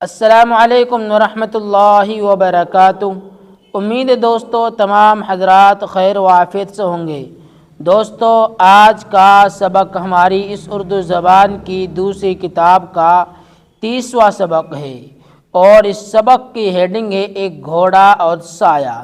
السلام علیکم ورحمۃ اللہ وبرکاتہ۔ امید ہے دوستو تمام حضرات خیر و عافیت سے ہوں گے۔ دوستو آج کا سبق ہماری اس اردو زبان کی دوسری کتاب کا 30واں سبق ہے، اور اس سبق کی ہیڈنگ ہے ایک گھوڑا اور سایہ۔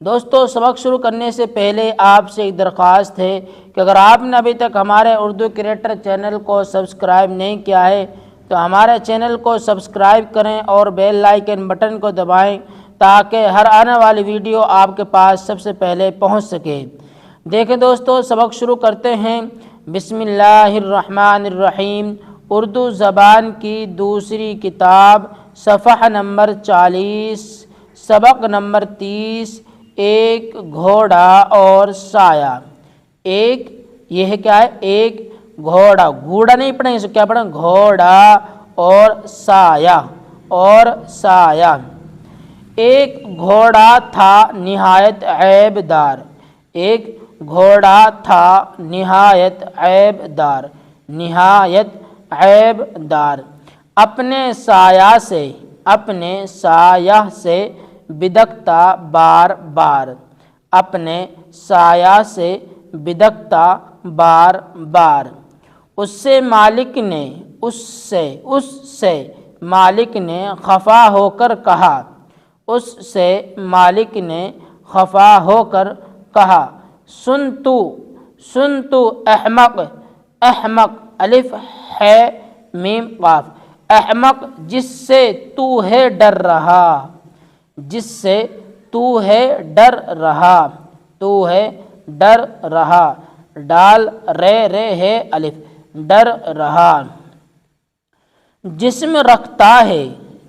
دوستو سبق شروع کرنے سے پہلے آپ سے ایک درخواست ہے کہ اگر آپ نے ابھی تک ہمارے اردو کریٹر چینل کو سبسکرائب نہیں کیا ہے تو ہمارے چینل کو سبسکرائب کریں اور بیل آئیکن بٹن کو دبائیں تاکہ ہر آنے والی ویڈیو آپ کے پاس سب سے پہلے پہنچ سکے۔ دیکھیں دوستو سبق شروع کرتے ہیں۔ بسم اللہ الرحمن الرحیم۔ اردو زبان کی دوسری کتاب صفحہ نمبر 40، سبق نمبر 30، ایک گھوڑا اور سایہ۔ ایک یہ ہے کیا ہے؟ ایک گھوڑا، گھوڑا نہیں پڑھیں اسے، کیا پڑھیں؟ گھوڑا اور سایہ، اور سایہ۔ ایک گھوڑا تھا نہایت عیب دار، ایک گھوڑا تھا نہایت عیب دار، نہایت عیب دار، اپنے سایہ سے، اپنے سایہ سے بدکتا بار بار، اپنے سایہ سے بدکتا بار بار۔ اس سے مالک نے، اس سے مالک نے خفا ہو کر کہا، اس سے مالک نے خفا ہو کر کہا، سن تو احمق، احمق الف ہے میم قاف، احمق جس سے تو ہے ڈر رہا، جس سے تو ہے ڈر رہا، تو ہے ڈر رہا، ڈال رے ہے الف، ڈر رہا۔ جسم رکھتا ہے،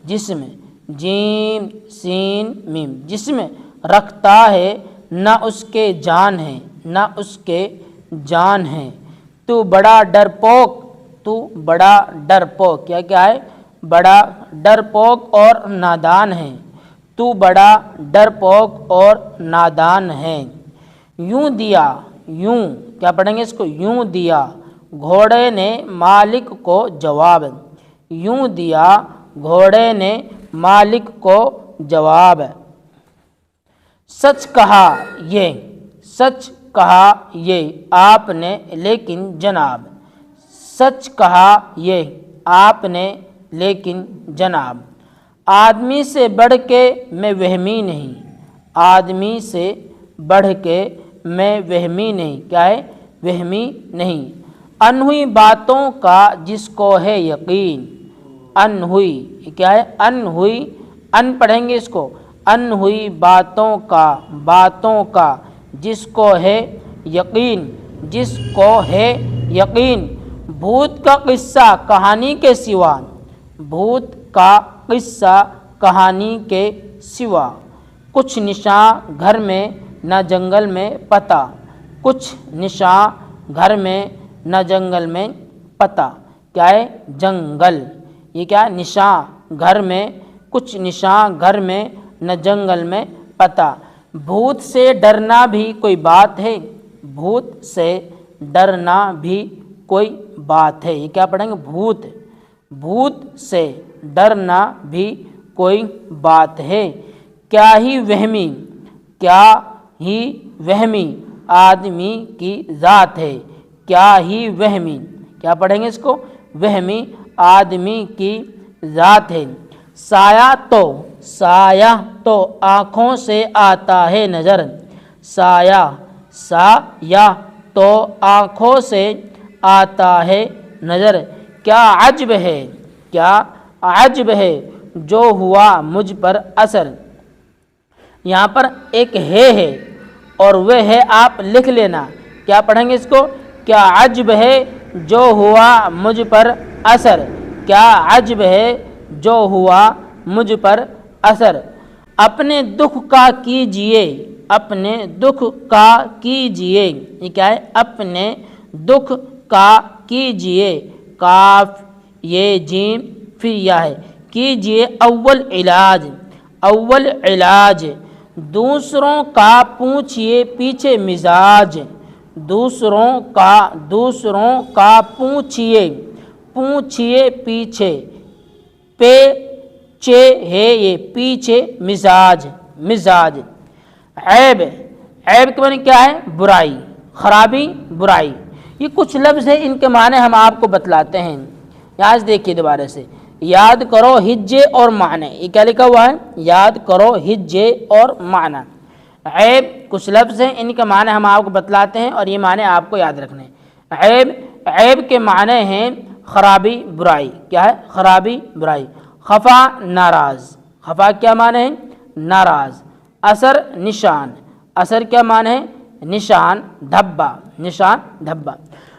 جسم جیم سین میم، جسم رکھتا ہے نہ اس کے جان ہے، نہ اس کے جان ہے، تو بڑا ڈرپوک، تو بڑا ڈرپوک، کیا ہے؟ بڑا ڈرپوک اور نادان ہے، تو بڑا ڈرپوک اور نادان ہے۔ یوں دیا، یوں کیا پڑھیں گے اس کو؟ یوں دیا گھوڑے نے مالک کو جواب، یوں دیا گھوڑے نے مالک کو جواب۔ سچ کہا یہ، سچ کہا یہ آپ نے لیکن جناب، سچ کہا یہ آپ نے لیکن جناب۔ آدمی سے بڑھ کے میں وہمی نہیں، آدمی سے بڑھ کے میں وہمی نہیں، کیا ہے؟ وہمی نہیں۔ انہوئی باتوں کا جس کو ہے یقین، انہوئی کیا ہے؟ انہوئی، ان پڑھیں گے اس کو، انہوئی باتوں کا، باتوں کا جس کو ہے یقین، جس کو ہے یقین۔ بھوت کا قصہ کہانی کے سوا، بھوت کا قصہ کہانی کے سوا۔ کچھ نشاں گھر میں نہ جنگل میں پتہ، کچھ نشاں گھر میں نہ جنگل میں پتہ، کیا ہے؟ جنگل، یہ کیا ہے؟ نشاں گھر میں، کچھ نشاں گھر میں نہ جنگل میں پتہ۔ بھوت سے ڈرنا بھی کوئی بات ہے، بھوت سے ڈرنا بھی کوئی بات ہے، یہ کیا پڑھیں گے؟ بھوت، بھوت سے ڈرنا بھی کوئی بات ہے۔ کیا ہی وہمی، کیا ہی وہمی آدمی کی ذات ہے، کیا ہی وہمی، کیا پڑھیں گے اس کو؟ وہمی آدمی کی ذات ہے۔ سایہ تو، سایہ تو آنکھوں سے آتا ہے نظر، سایہ، سایہ تو آنکھوں سے آتا ہے نظر۔ کیا عجب ہے، کیا عجب ہے جو ہوا مجھ پر اثر۔ یہاں پر ایک ہے اور وہ ہے آپ لکھ لینا، کیا پڑھیں گے اس کو؟ کیا عجب ہے جو ہوا مجھ پر اثر، کیا عجب ہے جو ہوا مجھ پر اثر۔ اپنے دکھ کا کیجئے، اپنے دکھ کا کیجئے، یہ کیا ہے؟ اپنے دکھ کا کیجئے، کاف یہ جیم پھر یا ہے، کیجئے اول علاج، اول علاج۔ دوسروں کا پوچھئے پیچھے مزاج، دوسروں کا پوچھئے، پوچھئے پیچھے، چے ہے یہ پیچھے مزاج مزاج عیب عیب کے معنی کیا ہے برائی خرابی برائی یہ کچھ لفظ ہیں ان کے معنی ہم آپ کو بتلاتے ہیں یہاں سے دیکھیے دوبارہ سے یاد کرو ہجے اور معنی یہ کیا لکھا ہوا ہے یاد کرو ہجے اور معنی عیب کچھ لفظ ہیں ان کے معنی ہم آپ کو بتلاتے ہیں اور یہ معنی آپ کو یاد رکھنے ہیں عیب کے معنی ہیں خرابی برائی کیا ہے خرابی برائی خفا ناراض خفا کیا معنی ہے ناراض اثر نشان اثر کیا معنی ہے نشان دھبا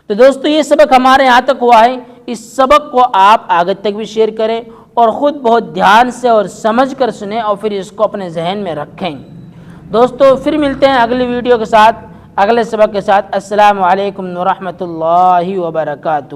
تو دوستو یہ سبق ہمارے یہاں تک ہوا ہے اس سبق کو آپ آگے تک بھی شیئر کریں اور خود بہت دھیان سے اور سمجھ کر سنیں اور پھر اس کو اپنے ذہن میں رکھیں دوستو پھر ملتے ہیں اگلی ویڈیو کے ساتھ اگلے سبق کے ساتھ السلام علیکم ورحمۃ اللہ وبرکاتہ